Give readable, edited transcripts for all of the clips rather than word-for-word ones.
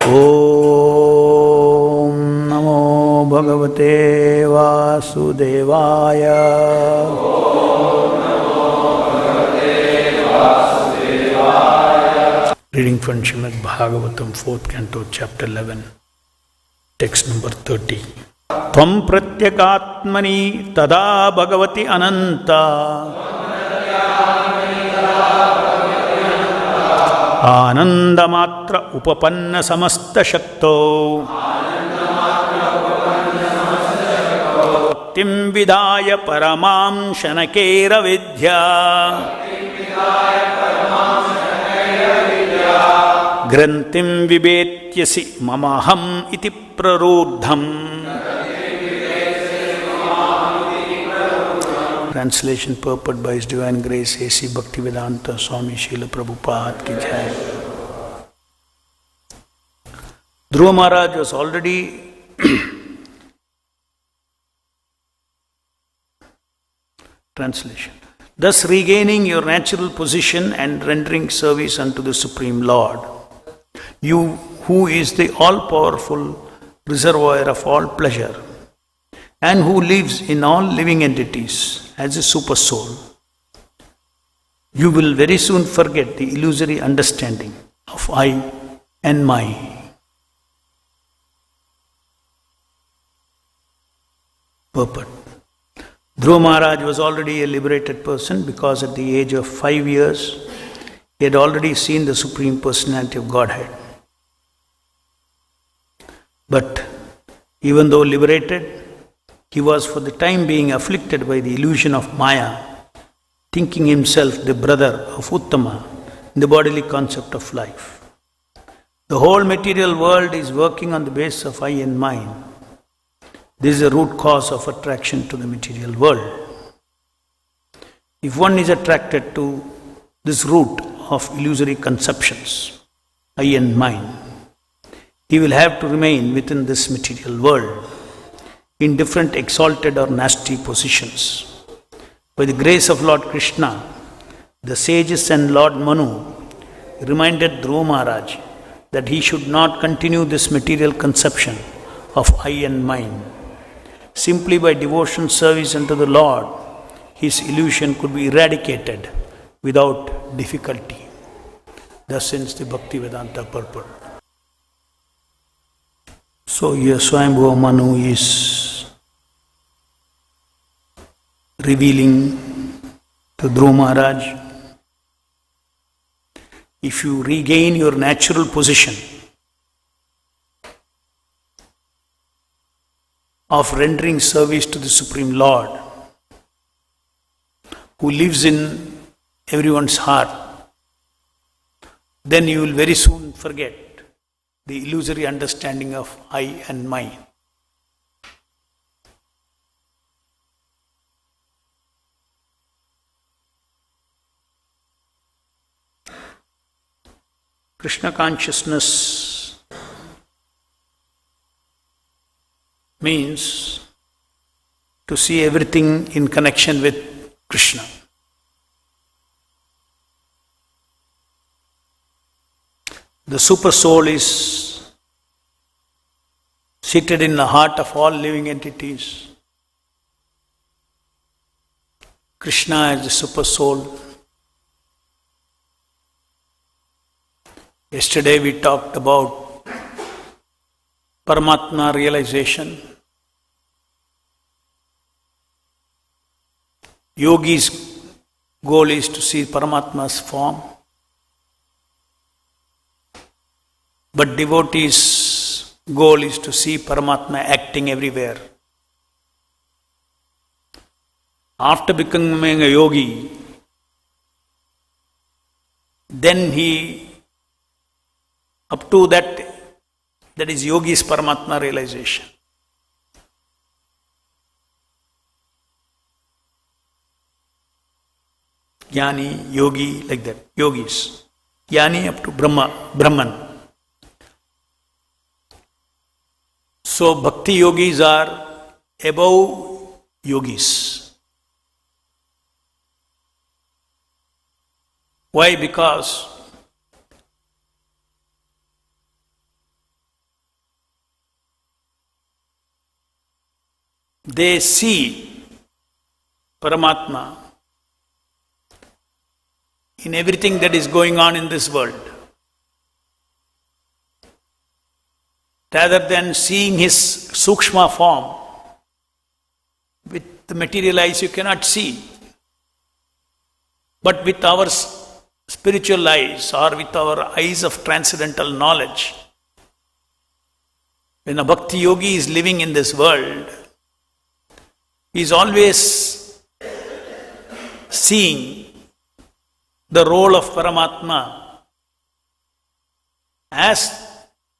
Om Namo Bhagavate Vasudevaya. Reading from Shrimad Bhagavatam, 4th Canto, Chapter 11, text number 30. Tvam pratyakatmani tada bhagavati ananta anandamatra upapanna samasta shakto bhaktim vidaya paramam shanakera vidya Grantim vibetyasi mamaham iti prarudham. Translation purport by His Divine Grace A.C. Bhaktivedanta Swami Srila Prabhupada ki jai. Dhruva Maharaj was already translation. Thus regaining your natural position and rendering service unto the Supreme Lord, you who is the all-powerful reservoir of all pleasure and who lives in all living entities as a super soul, you will very soon forget the illusory understanding of I and my. Purport. Dhruva Maharaj was already a liberated person because at the age of 5 years he had already seen the Supreme Personality of Godhead. But even though liberated, he was for the time being afflicted by the illusion of Maya, thinking himself the brother of Uttama in the bodily concept of life. The whole material world is working on the basis of I and mine. This is the root cause of attraction to the material world. If one is attracted to this root of illusory conceptions, I and mine, he will have to remain within this material world in different exalted or nasty positions. By the grace of Lord Krishna, the sages and Lord Manu reminded Dhruva Maharaj that he should not continue this material conception of I and mine. Simply by devotion service unto the Lord, his illusion could be eradicated without difficulty. Thus ends the Bhaktivedanta purport. So here Swayambhuva Manu is revealing to Dhruva Maharaj, if you regain your natural position of rendering service to the Supreme Lord, who lives in everyone's heart, then you will very soon forget the illusory understanding of I and mine. Krishna consciousness means to see everything in connection with Krishna. The super soul is seated in the heart of all living entities. Krishna is the super soul. Yesterday we talked about Paramatma realization. Yogi's goal is to see Paramatma's form. But devotee's goal is to see Paramatma acting everywhere. After becoming a yogi, then he, up to that is yogi's Paramatma realization. Jnani, yogi, like that, yogis. Jnani up to Brahman. So bhakti yogis are above yogis. Why? Because they see Paramatma in everything that is going on in this world. Rather than seeing his sukshma form, with the material eyes you cannot see. But with our spiritual eyes or with our eyes of transcendental knowledge, when a bhakti yogi is living in this world, he is always seeing the role of Paramatma as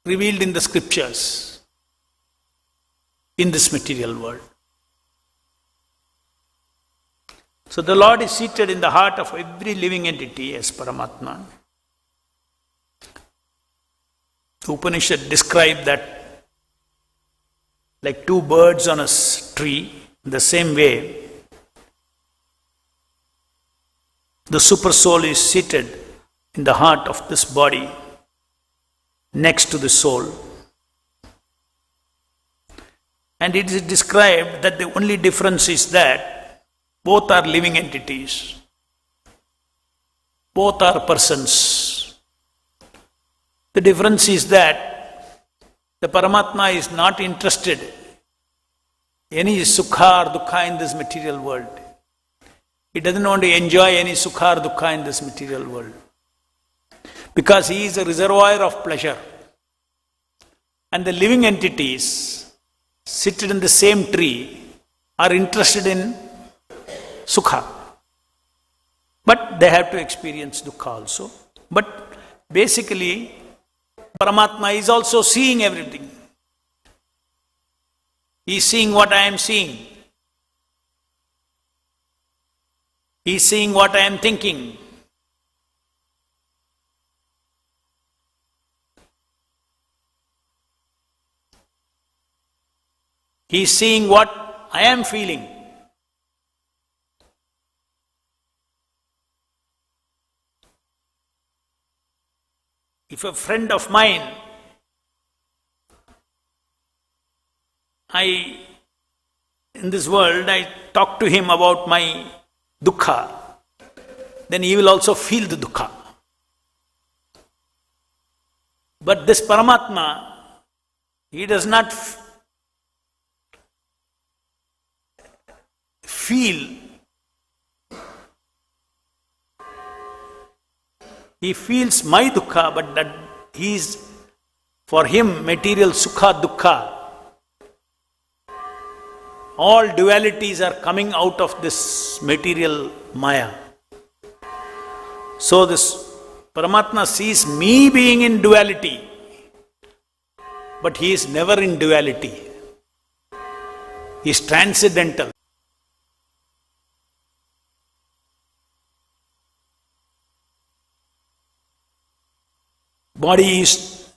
revealed in the scriptures in this material world. So the Lord is seated in the heart of every living entity as Paramatma. The Upanishad describe that like two birds on a tree. In the same way, the super soul is seated in the heart of this body, next to the soul. And it is described that the only difference is that both are living entities, both are persons. The difference is that the Paramatma is not interested any sukha or dukkha in this material world. He doesn't want to enjoy any sukha or dukkha in this material world, because he is a reservoir of pleasure. And the living entities seated in the same tree are interested in sukha. But they have to experience dukkha also. But basically, Paramatma is also seeing everything. He is seeing what I am seeing. He is seeing what I am thinking. He is seeing what I am feeling. If a friend of mine, in this world, I talk to him about my dukkha, then he will also feel the dukkha. But this Paramatma, he does not feel. He feels my dukkha, but that he is, for him, material sukha, dukkha. All dualities are coming out of this material maya. So this Paramatma sees me being in duality, but he is never in duality. He is transcendental. Body is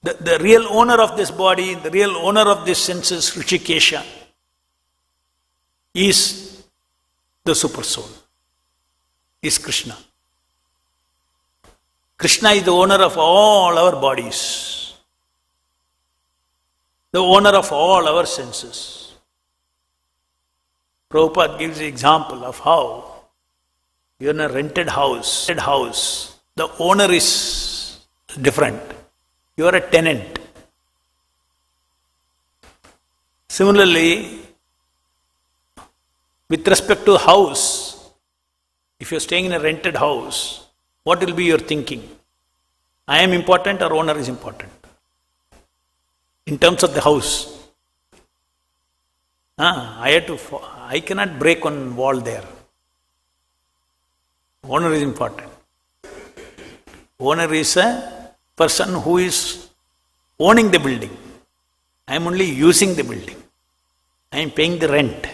the real owner of this body, the real owner of this senses, Rishikesha, is the super soul, is Krishna. Krishna is the owner of all our bodies, the owner of all our senses. Prabhupada gives the example of how you are in a rented house. The owner is different. You are a tenant. Similarly, with respect to house, if you are staying in a rented house, what will be your thinking? I am important or owner is important? In terms of the house. I cannot break one wall there. Owner is important. Owner is a person who is owning the building. I am only using the building. I am paying the rent.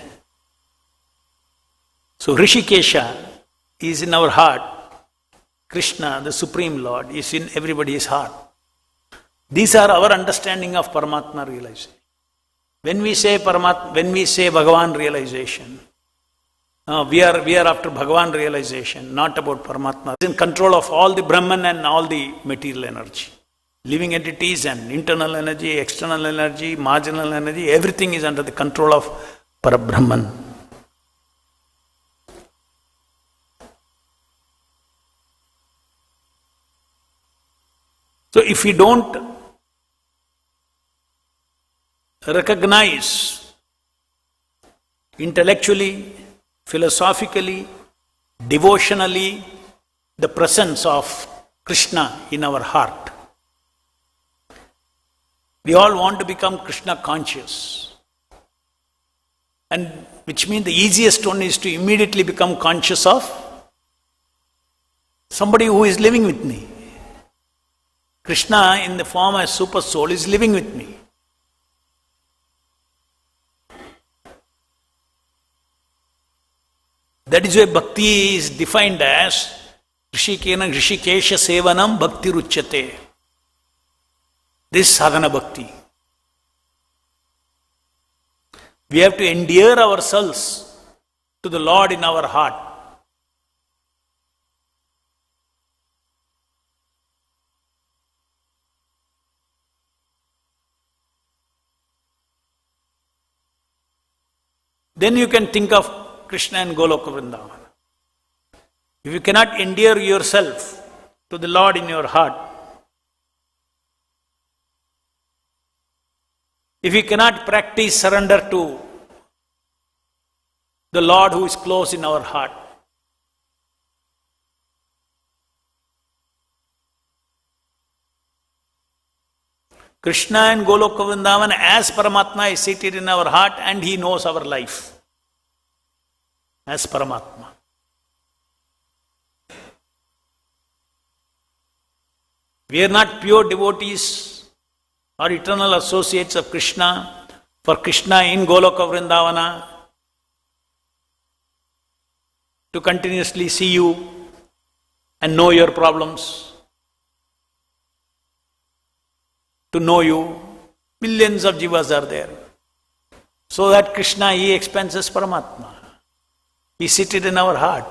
So Rishikesha is in our heart. Krishna, the Supreme Lord, is in everybody's heart. These are our understanding of Paramatma realization. When we say Bhagavan realization, we are after Bhagavan realization, not about Paramatma. He is in control of all the Brahman and all the material energy. Living entities and internal energy, external energy, marginal energy, everything is under the control of Parabrahman. So if we don't recognize intellectually, philosophically, devotionally the presence of Krishna in our heart, we all want to become Krishna conscious. And which means the easiest one is to immediately become conscious of somebody who is living with me. Krishna in the form as super soul is living with me. That is why bhakti is defined as Rishikena Rishikesha Sevanam Bhakti Ruchyate. This sadhana bhakti. We have to endear ourselves to the Lord in our heart. Then you can think of Krishna and Goloka Vrindavan. If you cannot endear yourself to the Lord in your heart, if you cannot practice surrender to the Lord who is close in our heart, Krishna and Goloka Vrindavan as Paramatma is seated in our heart and he knows our life as Paramatma. We are not pure devotees or eternal associates of Krishna. For Krishna in Goloka Vrindavana to continuously see you and know your problems, to know you. Millions of jivas are there. So that Krishna, he expenses Paramatma. He is seated in our heart.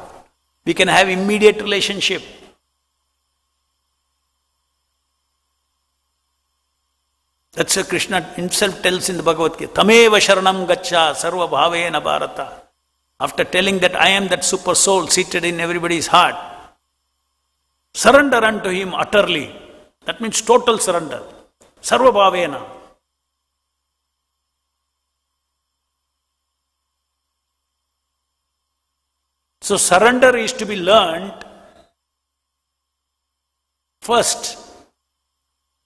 We can have immediate relationship. That's what Krishna himself tells in the Bhagavad Gita. Tameva sharanam gaccha sarva bhavena bharata. After telling that I am that super soul seated in everybody's heart, surrender unto him utterly. That means total surrender. Sarva bhavena. So surrender is to be learned first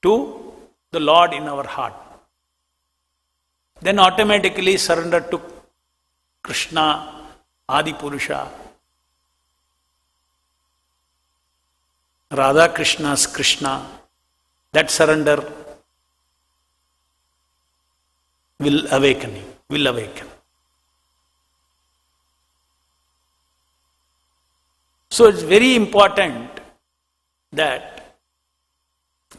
to the Lord in our heart. Then automatically surrender to Krishna, Adi Purusha, Radha Krishna's Krishna. That surrender will awaken. So it's very important that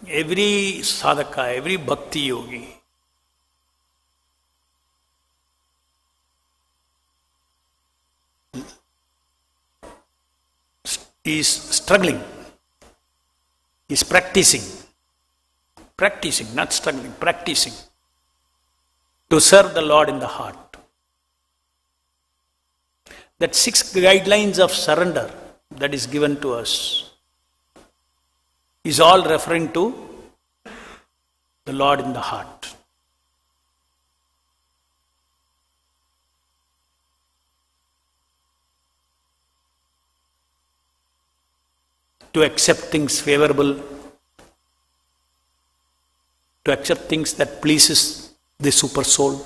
every sadhaka, every bhakti yogi is struggling, is practicing, not struggling, practicing to serve the Lord in the heart. That 6 guidelines of surrender that is given to us is all referring to the Lord in the heart. To accept things favorable, to accept things that pleases the super soul,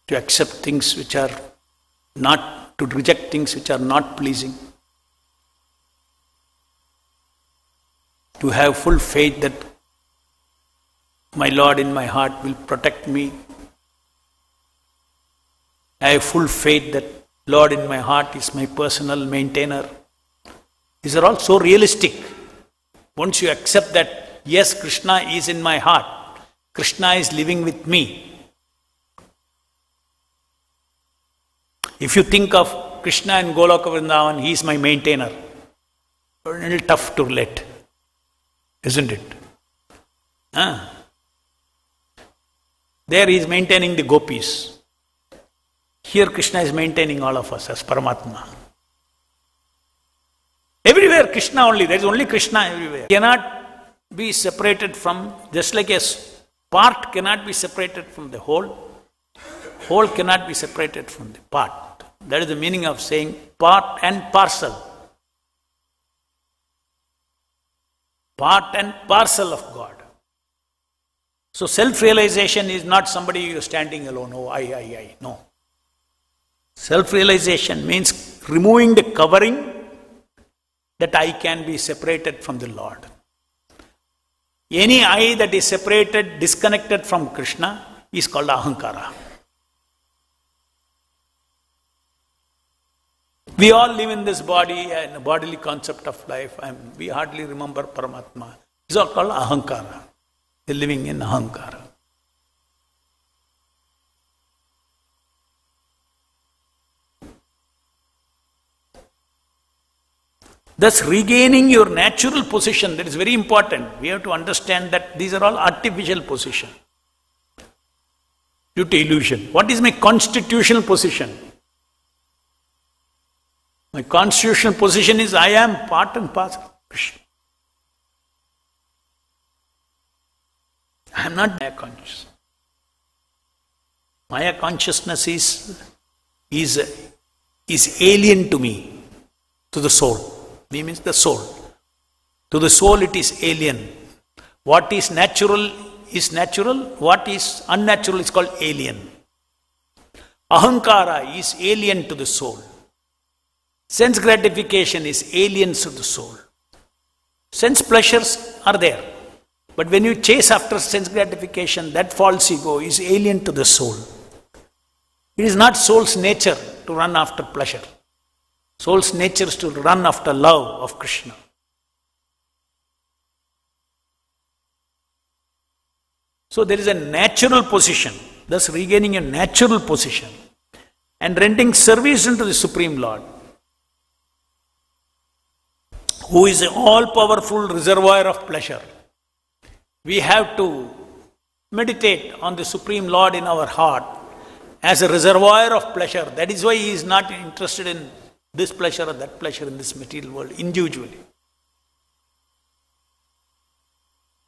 to accept things which are not, to reject things which are not pleasing, to have full faith that my Lord in my heart will protect me. I have full faith that Lord in my heart is my personal maintainer. These are all so realistic. Once you accept that, yes, Krishna is in my heart, Krishna is living with me. If you think of Krishna and Goloka Vrindavan, he is my maintainer. A little tough to relate, isn't it? There he is maintaining the gopis. Here Krishna is maintaining all of us as Paramatma. Everywhere Krishna only, there is only Krishna everywhere. Cannot be separated from, just like a part cannot be separated from the whole, whole cannot be separated from the part. That is the meaning of saying part and parcel. Part and parcel of God. So self-realization is not somebody you standing alone, oh I, no. Self-realization means removing the covering that I can be separated from the Lord. Any I that is separated, disconnected from Krishna is called ahankara. We all live in this body and a bodily concept of life, and we hardly remember Paramatma. It's all called ahankara. We're living in ahankara. Thus regaining your natural position, that is very important. We have to understand that these are all artificial positions due to illusion. What is my constitutional position? My constitutional position is I am part and parcel of Krishna. I am not Maya conscious. Maya consciousness is alien to me, to the soul. Me means the soul. To the soul it is alien. What is natural is natural. What is unnatural is called alien. Ahankara is alien to the soul. Sense gratification is alien to the soul. Sense pleasures are there. But when you chase after sense gratification, that false ego is alien to the soul. It is not soul's nature to run after pleasure. Soul's nature is to run after love of Krishna. So there is a natural position, thus regaining a natural position and rendering service unto the Supreme Lord, who is an all-powerful reservoir of pleasure. We have to meditate on the Supreme Lord in our heart as a reservoir of pleasure. That is why he is not interested in this pleasure or that pleasure in this material world individually.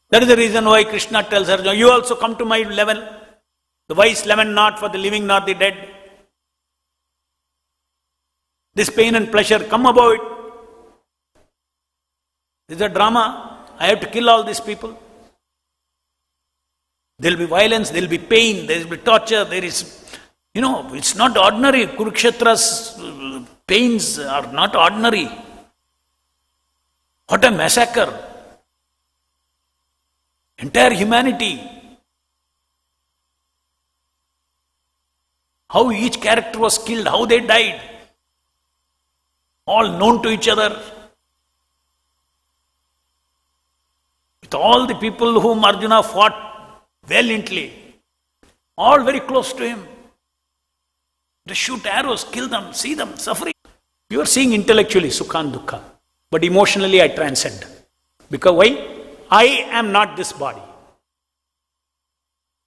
That is the reason why Krishna tells Arjuna, you also come to my level. The wise lament not for the living nor the dead. This pain and pleasure, come above it. This is a drama. I have to kill all these people. There will be violence, there will be pain, there will be torture, there is, it's not ordinary. Kurukshetra's pains are not ordinary. What a massacre. Entire humanity. How each character was killed, how they died. All known to each other. With all the people whom Arjuna fought valiantly, all very close to him. They shoot arrows, kill them, see them suffering. You are seeing intellectually Sukha and Dukkha, but emotionally I transcend. Because why? I am not this body.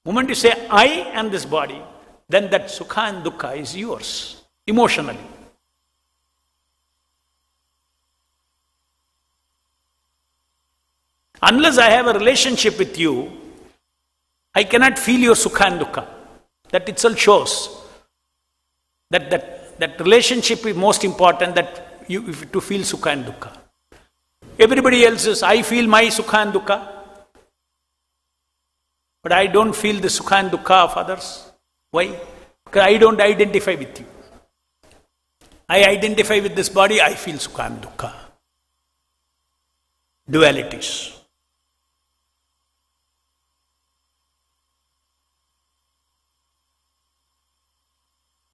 The moment you say I am this body, then that Sukha and Dukkha is yours, emotionally. Unless I have a relationship with you, I cannot feel your Sukha and Dukkha. That itself shows that relationship is most important, that you to feel Sukha and Dukkha. Everybody else is, I feel my Sukha and Dukkha, but I don't feel the Sukha and Dukkha of others. Why? Because I don't identify with you. I identify with this body, I feel Sukha and Dukkha. Dualities.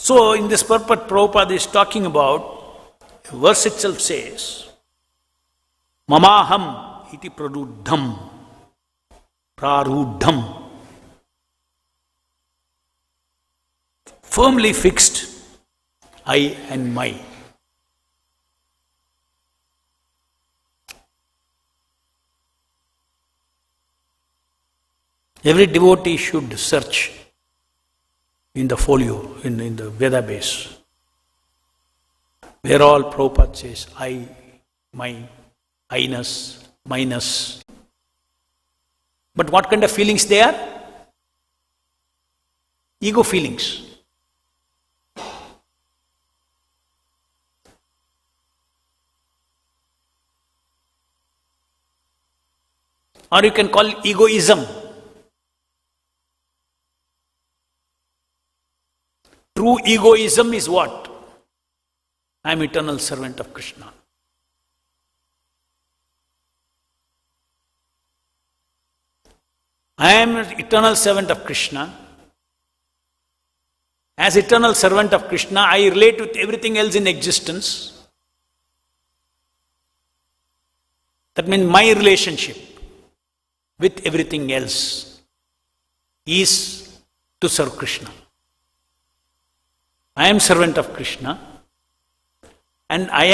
So in this purport, Prabhupada is talking about, the verse itself says, Mamaham iti praruddham, praruddham. Firmly fixed, I and my. Every devotee should search in the folio, in the Veda base, where all Prabhupada says, I, my, I-ness, minus. But what kind of feelings they are? Ego feelings. Or you can call it egoism. True egoism is what? I am eternal servant of Krishna. I am an eternal servant of Krishna. As eternal servant of Krishna, I relate with everything else in existence. That means my relationship with everything else is to serve Krishna. I am servant of Krishna, and I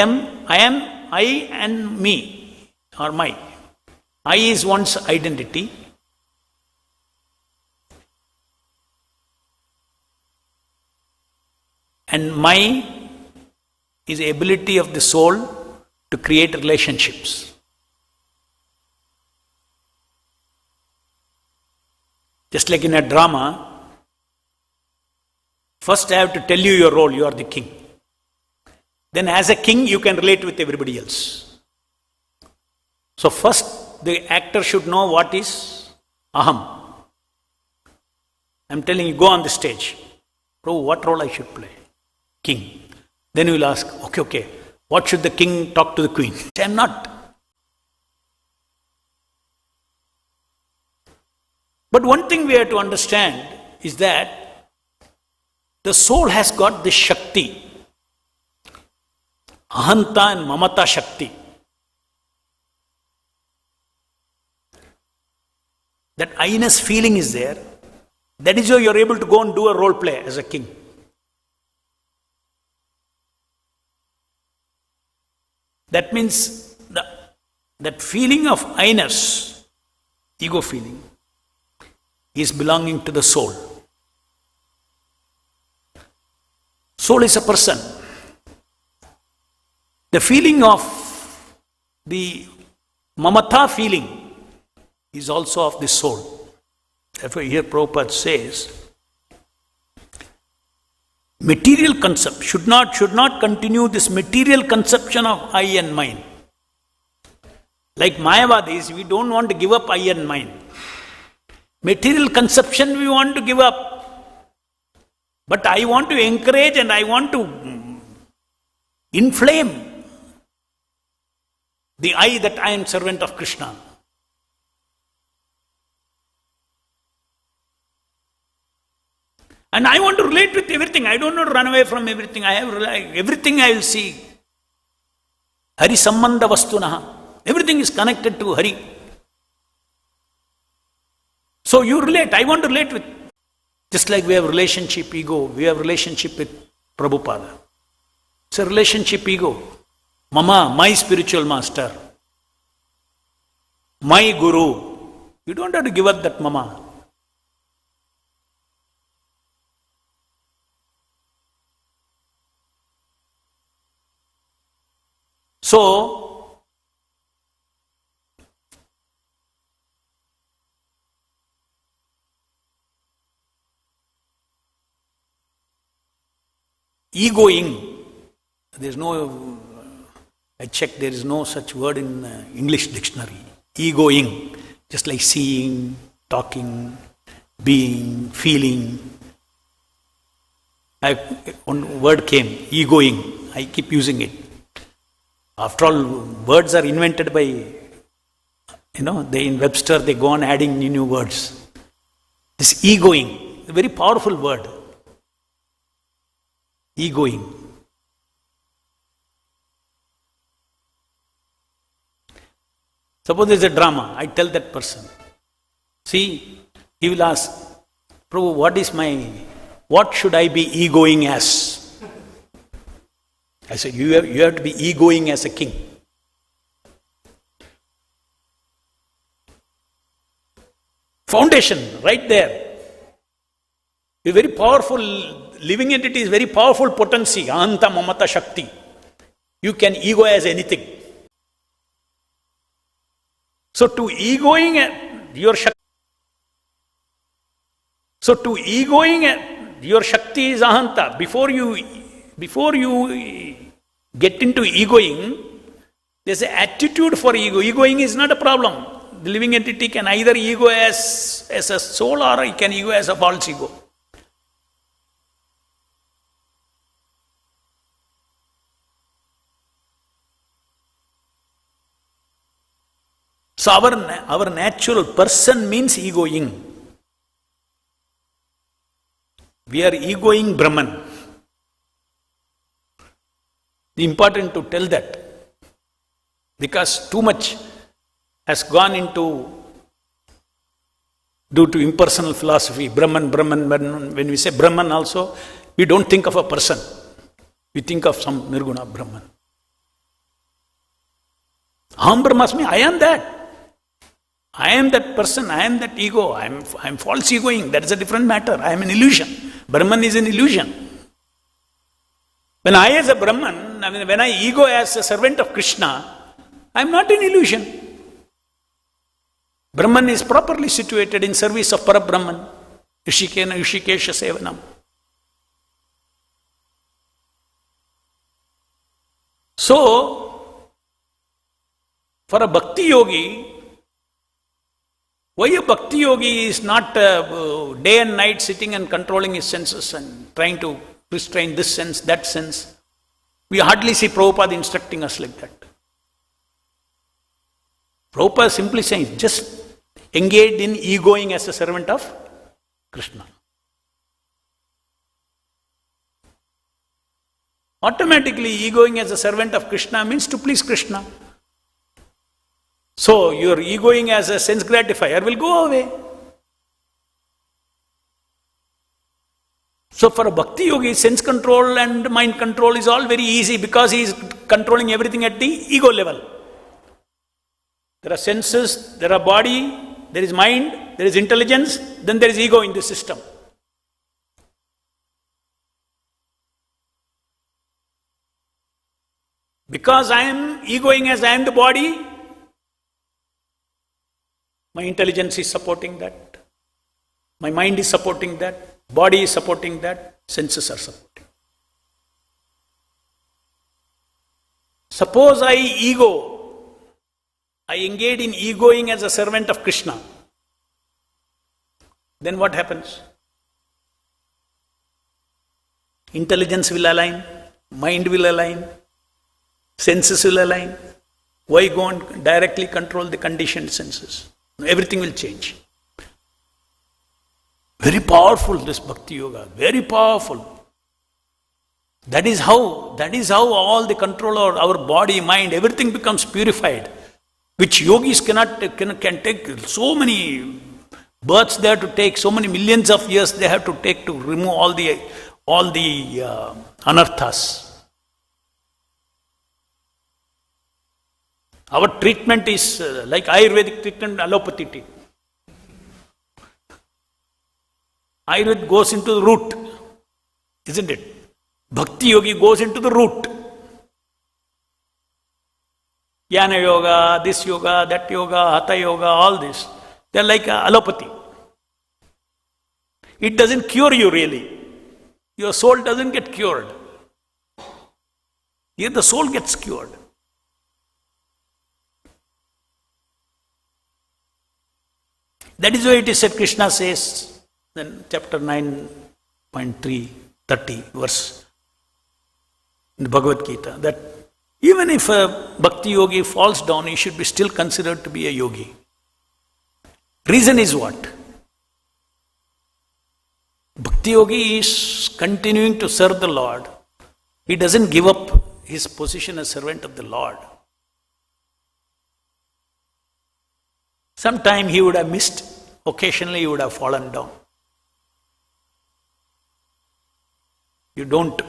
and me, or my. I is one's identity. And my is the ability of the soul to create relationships. Just like in a drama, first I have to tell you your role, you are the king. Then as a king, you can relate with everybody else. So first, the actor should know what is aham. I'm telling you, go on the stage. Prabhu, what role I should play? King. Then you will ask, okay, what should the king talk to the queen? I am not. But one thing we have to understand is that the soul has got this Shakti, Ahanta and Mamata Shakti. That I-ness feeling is there. That is why you are able to go and do a role play as a king. That means that feeling of I-ness, ego feeling, is belonging to the soul. Soul is a person. The feeling of the mamata feeling is also of the soul. Therefore, here Prabhupada says, material concept should not continue this material conception of I and mine. Like Mayavadis, we don't want to give up I and mine. Material conception we want to give up. But I want to encourage and I want to inflame the I that I am servant of Krishna. And I want to relate with everything. I don't want to run away from everything. Everything I will see. Hari Sambandha Vastunaha. Everything is connected to Hari. So you relate. I want to relate with. Just like we have relationship ego, we have relationship with Prabhupada. It's a relationship ego. Mama, my spiritual master. My guru. You don't have to give up that mama. So, egoing, there is no, I checked, there is no such word in English dictionary. Egoing, just like seeing, talking, being, feeling. One word came, egoing. I keep using it. After all, words are invented by, they in Webster, they go on adding new words. This egoing, a very powerful word. Egoing. Suppose there is a drama, I tell that person. See, he will ask, Prabhu, what should I be egoing as? I said, you have to be egoing as a king. Foundation, right there. A very powerful, living entity is very powerful potency, ahanta mamata shakti. You can ego as anything. So to egoing your shakti, your shakti is ahanta. Before you get into egoing, there's an attitude for ego. Egoing is not a problem. The living entity can either ego as a soul or he can ego as a false ego. So our natural person means egoing. We are egoing Brahman. Important to tell that. Because too much has gone into, due to impersonal philosophy, Brahman. When we say Brahman also, we don't think of a person. We think of some Nirguna Brahman. Aham Brahmasmi, I am that. I am that person, I am that ego, I am false egoing, that is a different matter. I am an illusion. Brahman is an illusion. When I as a Brahman, when I ego as a servant of Krishna, I am not an illusion. Brahman is properly situated in service of Parabrahman. Yishikesha Sevanam. So, for a bhakti yogi, why a bhakti yogi is not day and night sitting and controlling his senses and trying to restrain this sense, that sense? We hardly see Prabhupada instructing us like that. Prabhupada is simply saying, just engage in egoing as a servant of Krishna. Automatically, egoing as a servant of Krishna means to please Krishna. So, your egoing as a sense gratifier will go away. So, for a bhakti yogi, sense control and mind control is all very easy because he is controlling everything at the ego level. There are senses, there are body, there is mind, there is intelligence, then there is ego in the system. Because I am egoing as I am the body, my intelligence is supporting that. My mind is supporting that. Body is supporting that. Senses are supporting. Suppose I engage in egoing as a servant of Krishna. Then what happens? Intelligence will align. Mind will align. Senses will align. Why go and directly control the conditioned senses? Everything will change. Very powerful, this bhakti yoga. Very powerful. That is how all the control of our body, mind, everything becomes purified. Which yogis can take so many births they have to take, so many millions of years they have to take to remove all the anarthas. Our treatment is like Ayurvedic treatment, allopathy treatment. Ayurveda goes into the root, isn't it? Bhakti yogi goes into the root. Jnana yoga, this yoga, that yoga, hatha yoga, all this. They are like allopathy. It doesn't cure you really. Your soul doesn't get cured. Here the soul gets cured. That is why it is said, Krishna says, in chapter 9.3, 30 verse in the Bhagavad Gita, that even if a bhakti yogi falls down, he should be still considered to be a yogi. Reason is what? Bhakti yogi is continuing to serve the Lord. He doesn't give up his position as servant of the Lord. Sometime he would have missed, occasionally he would have fallen down. You do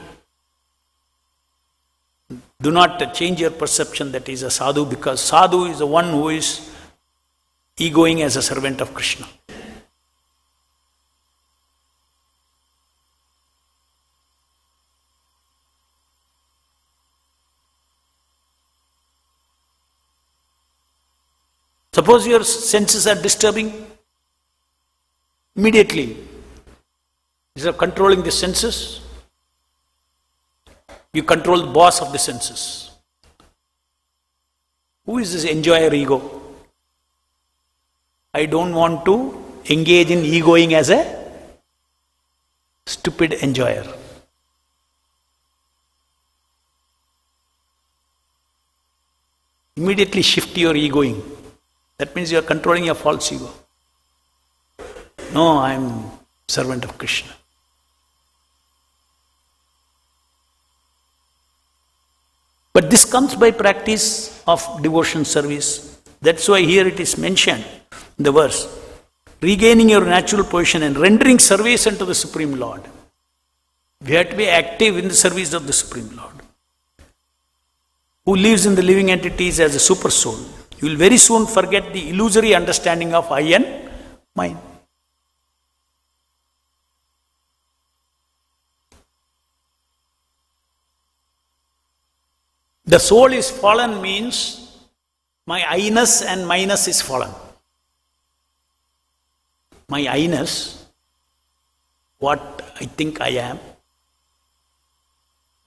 not change your perception that he is a sadhu, because sadhu is the one who is egoing as a servant of Krishna. Suppose your senses are disturbing, immediately, instead of controlling the senses, you control the boss of the senses. Who is this enjoyer ego? I don't want to engage in egoing as a stupid enjoyer. Immediately shift your egoing. That means you are controlling your false ego. No, I am servant of Krishna. But this comes by practice of devotion service. That's why here it is mentioned in the verse, regaining your natural position and rendering service unto the Supreme Lord. We have to be active in the service of the Supreme Lord, who lives in the living entities as a super soul. You will very soon forget the illusory understanding of I and mine. The soul is fallen means my I-ness and minus is fallen. My I-ness, what I think I am,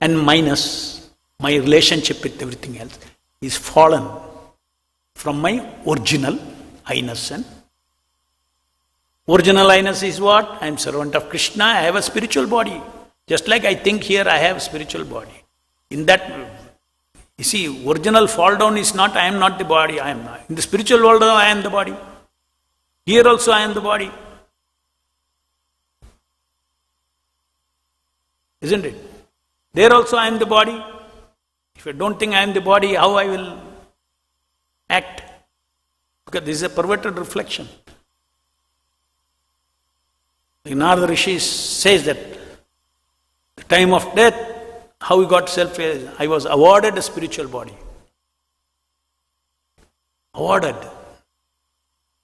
and minus, my relationship with everything else, is fallen from my original I-ness. And original I-ness is what? I am servant of Krishna, I have a spiritual body. Just like I think here, I have a spiritual body. In that, you see, original fall down is not, I am not the body, I am not. In the spiritual world, I am the body. Here also I am the body. Isn't it? There also I am the body. If I don't think I am the body, how I will act? Because this is a perverted reflection. Narada Rishi says that the time of death, how he got I was awarded a spiritual body. Awarded.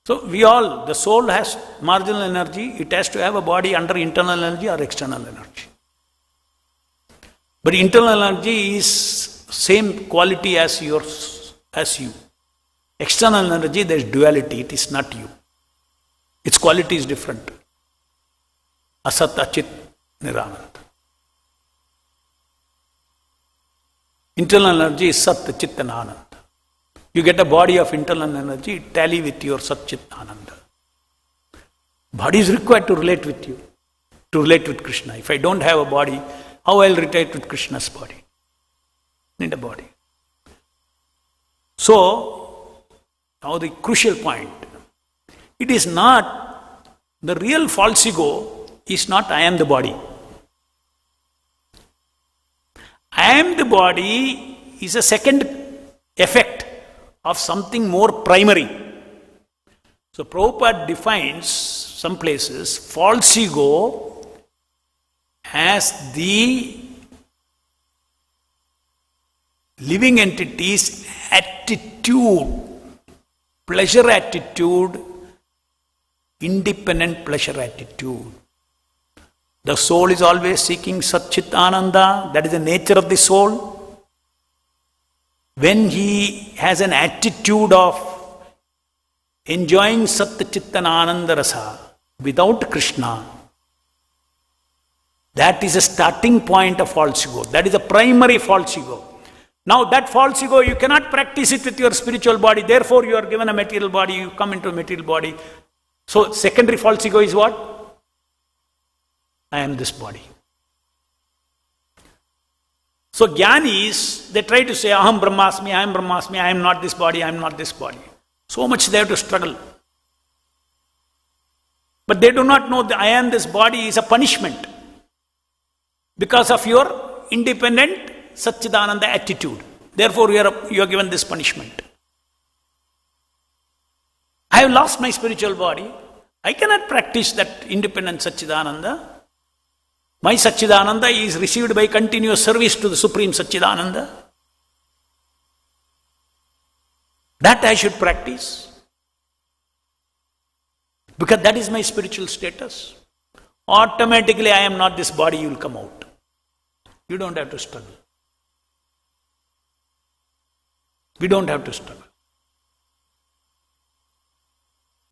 So we all, the soul has marginal energy, it has to have a body under internal energy or external energy. But internal energy is same quality as yours, as you. External energy, there is duality, it is not you. Its quality is different. Asat, Achit, Niranand. Internal energy is Sat, Chit and Anand. You get a body of internal energy, it tally with your Sat, Chit, Ananda. Body is required to relate with you, to relate with Krishna. If I don't have a body, how I will relate with Krishna's body? Need a body. So, now the crucial point. It is not, the real false ego is not I am the body. I am the body is a second effect of something more primary. So Prabhupada defines some places false ego as the living entity's attitude, pleasure attitude, independent pleasure attitude. The soul is always seeking Sat Chit Ananda, that is the nature of the soul. When he has an attitude of enjoying Sat Chit Ananda Rasa without Krishna, that is a starting point of false ego. That is a primary false ego. Now that false ego, you cannot practice it with your spiritual body. Therefore, you are given a material body, you come into a material body. So secondary false ego is what? I am this body. So jnanis, they try to say, Aham Brahmasmi, I am Brahmasmi, I am not this body, I am not this body. So much they have to struggle. But they do not know that I am this body is a punishment because of your independent Satchidananda attitude. Therefore, you are given this punishment. I have lost my spiritual body. I cannot practice that independent Satchidananda. My Satchidananda is received by continuous service to the Supreme Satchidananda. That I should practice. Because that is my spiritual status. Automatically I am not this body, you will come out. You don't have to struggle. We don't have to struggle.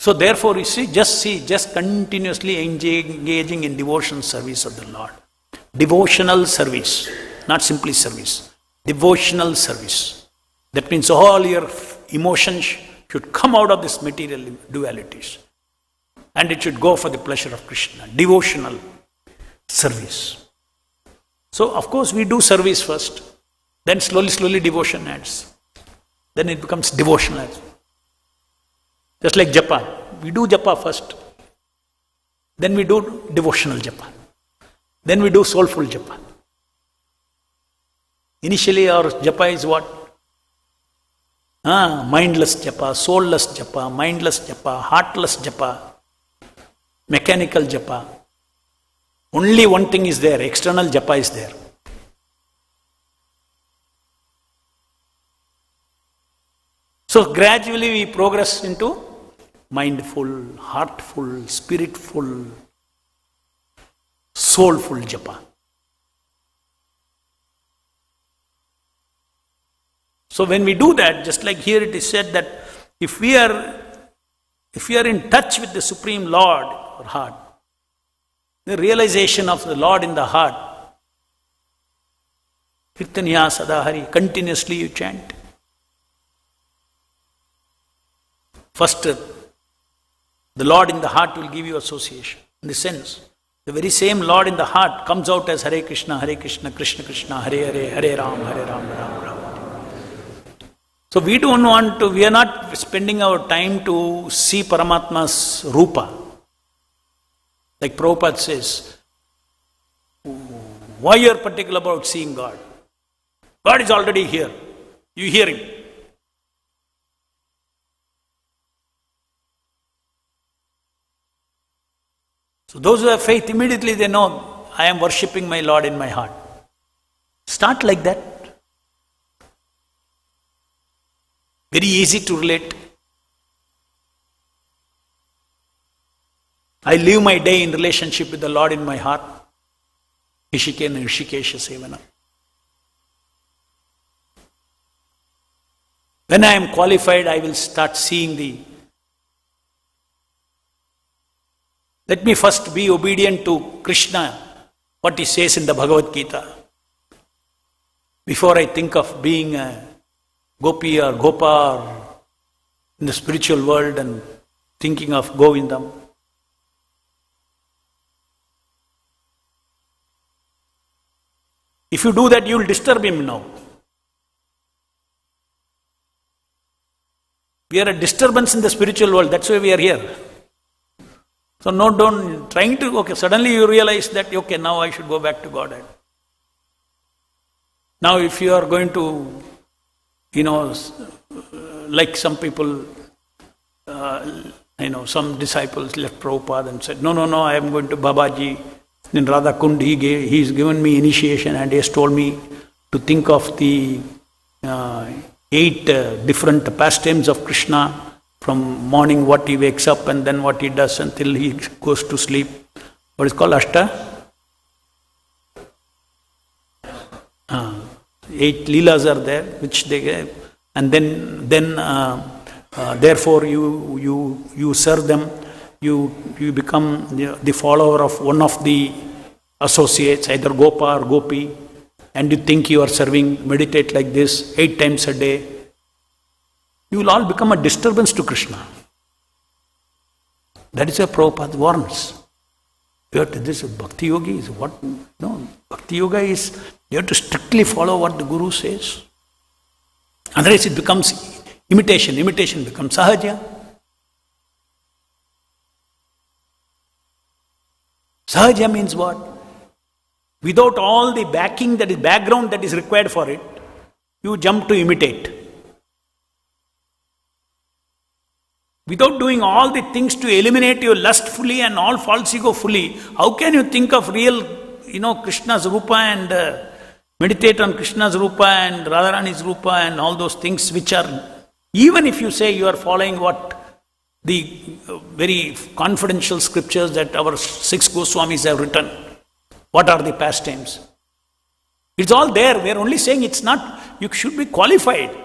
So therefore, you see, just continuously engaging in devotional service of the Lord. Devotional service, not simply service. Devotional service. That means all your emotions should come out of this material dualities. And it should go for the pleasure of Krishna. Devotional service. So of course we do service first. Then slowly devotion adds. Then it becomes devotional. Just like japa. We do japa first. Then we do devotional japa. Then we do soulful japa. Initially our japa is what? Mindless japa, soulless japa, mindless japa, heartless japa, mechanical japa. Only one thing is there, external japa is there. So gradually we progress into mindful, heartful, spiritful, soulful japa. So when we do that, just like here it is said that if we are in touch with the Supreme Lord, our heart, the realization of the Lord in the heart, Kirtaniya Sadahari, continuously you chant. First, the Lord in the heart will give you association. In the sense, the very same Lord in the heart comes out as Hare Krishna, Krishna Krishna, Hare Hare, Hare Ram, Ram Ram. So we are not spending our time to see Paramatma's Rupa. Like Prabhupada says, why you are particular about seeing God? God is already here. You hear Him. So those who have faith, immediately they know, I am worshipping my Lord in my heart. Start like that. Very easy to relate. I live my day in relationship with the Lord in my heart. Ishikena Rishikesha Sevana. When I am qualified, I will start seeing the. Let me first be obedient to Krishna, what he says in the Bhagavad Gita. Before I think of being a Gopi or Gopa or in the spiritual world and thinking of Govindam. If you do that, you will disturb him now. We are a disturbance in the spiritual world, that's why we are here. So suddenly you realize that, okay, now I should go back to Godhead. Now if you are going to, like some people, some disciples left Prabhupada and said, no, I am going to Babaji. In Radha Kund, he's given me initiation and he has told me to think of the 8 different pastimes of Krishna, from morning what he wakes up and then what he does until he goes to sleep. What is called Ashta? 8 leelas are there, which they gave, and then therefore you serve them. You become the follower of one of the associates, either Gopa or Gopi, and you think you are serving, meditate like this 8 times a day. You will all become a disturbance to Krishna. That is why Prabhupada warns. This Bhakti Yogi is what? No, Bhakti Yoga is, you have to strictly follow what the Guru says. Otherwise it becomes imitation. Imitation becomes sahaja. Sahaja means what? Without all the background that is required for it, you jump to imitate. Without doing all the things to eliminate your lust fully and all false ego fully, how can you think of real, Krishna's Rupa and meditate on Krishna's Rupa and Radharani's Rupa and all those things which are, even if you say you are following what the very confidential scriptures that our 6 Goswamis have written, what are the pastimes? It's all there. We are only saying it's not, you should be qualified.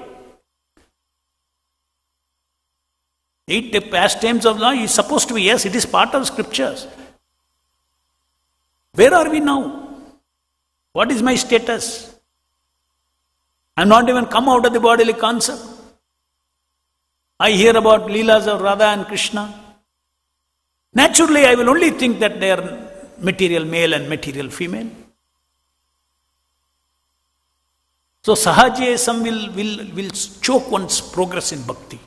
8 pastimes of law is supposed to be, yes, it is part of scriptures. Where are we now? What is my status? I am not even come out of the bodily concept. I hear about Leelas of Radha and Krishna. Naturally, I will only think that they are material male and material female. So Sahajayasam will choke one's progress in bhakti.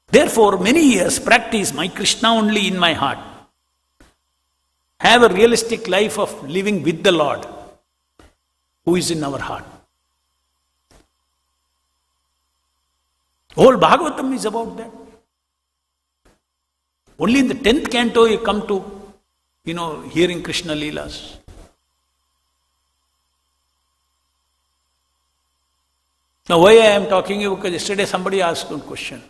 Therefore, many years practice my Krishna only in my heart. Have a realistic life of living with the Lord who is in our heart. Whole Bhagavatam is about that. Only in the 10th canto you come to, hearing Krishna Leelas. Now why I am talking you, because yesterday somebody asked one question.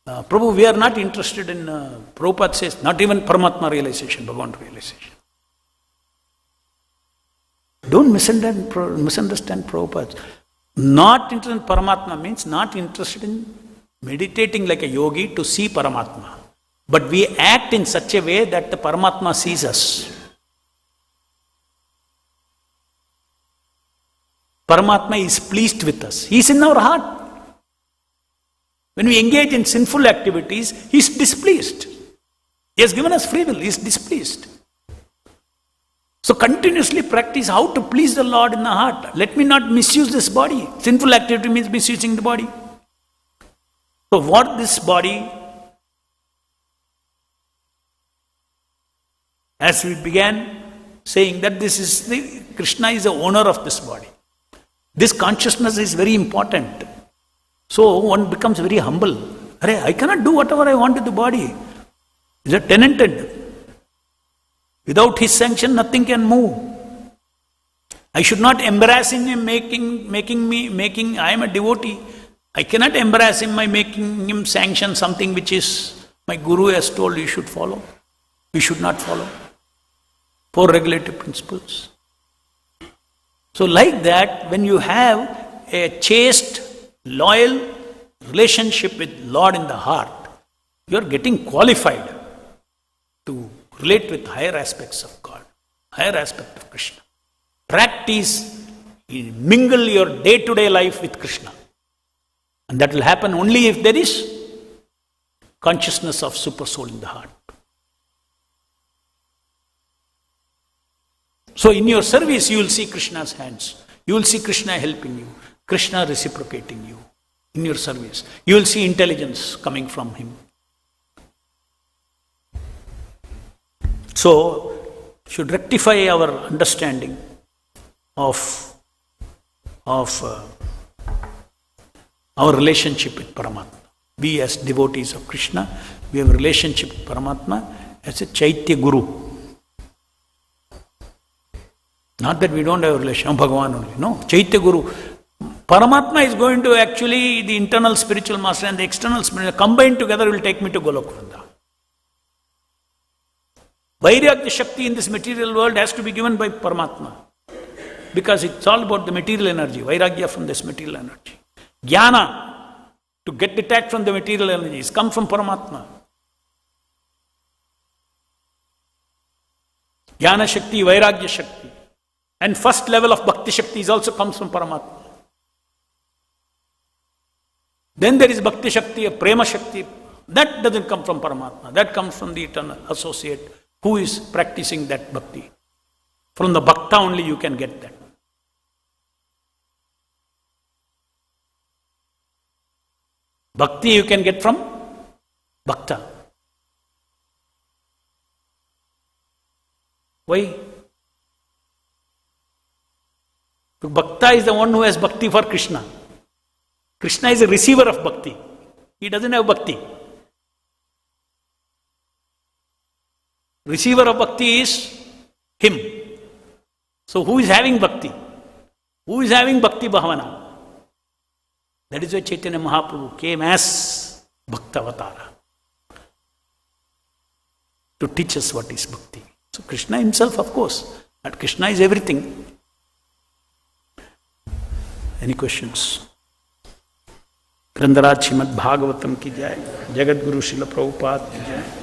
Prabhu, we are not interested in, Prabhupada says, not even Paramatma realization, Bhagavan realization. Don't misunderstand Prabhupada. Not interested in Paramatma means not interested in meditating like a yogi to see Paramatma. But we act in such a way that the Paramatma sees us. Paramatma is pleased with us. He is in our heart. When we engage in sinful activities, he is displeased. He has given us free will, he is displeased. So continuously practice how to please the Lord in the heart. Let me not misuse this body. Sinful activity means misusing the body. So what this body, as we began saying that Krishna is the owner of this body. This consciousness is very important. So one becomes very humble. I cannot do whatever I want with the body. Is it tenanted? Without his sanction, nothing can move. I should not embarrass him making I am a devotee. I cannot embarrass him by making him sanction something which is my guru has told you should follow. You should not follow. 4 regulative principles. So like that, when you have a chaste, loyal relationship with Lord in the heart, you are getting qualified to relate with higher aspects of God, higher aspect of Krishna. Practice, mingle your day-to-day life with Krishna. And that will happen only if there is consciousness of super soul in the heart. So in your service, you will see Krishna's hands. You will see Krishna helping you, Krishna reciprocating you in your service. You will see intelligence coming from him. So, should rectify our understanding of our relationship with Paramatma. We as devotees of Krishna, we have a relationship with Paramatma as a Chaitya Guru. Not that we don't have a relation, Bhagavan only. No, Chaitya Guru. Paramatma is going to actually, the internal spiritual master and the external spiritual combined together will take me to Golokvrinda. Vairagya Shakti in this material world has to be given by Paramatma. Because it's all about the material energy, Vairagya from this material energy. Jnana, to get detached from the material energies, come from Paramatma. Jnana Shakti, Vairagya Shakti. And first level of Bhakti Shakti also comes from Paramatma. Then there is Bhakti Shakti, a Prema Shakti. That doesn't come from Paramatma. That comes from the eternal associate who is practicing that Bhakti. From the Bhakta only you can get that. Bhakti you can get from Bhakta. Why? Bhakta is the one who has Bhakti for Krishna. Krishna is a receiver of Bhakti. He doesn't have Bhakti. Receiver of Bhakti is him. So who is having Bhakti? Who is having Bhakti Bhavana? That is why Chaitanya Mahaprabhu came as Bhaktavatara to teach us what is Bhakti. So Krishna himself, of course, but Krishna is everything. Any questions? ग्रंथराज Shrimad Bhagavatam की जय। जगत गुरु श्रील प्रभुपाद की जय।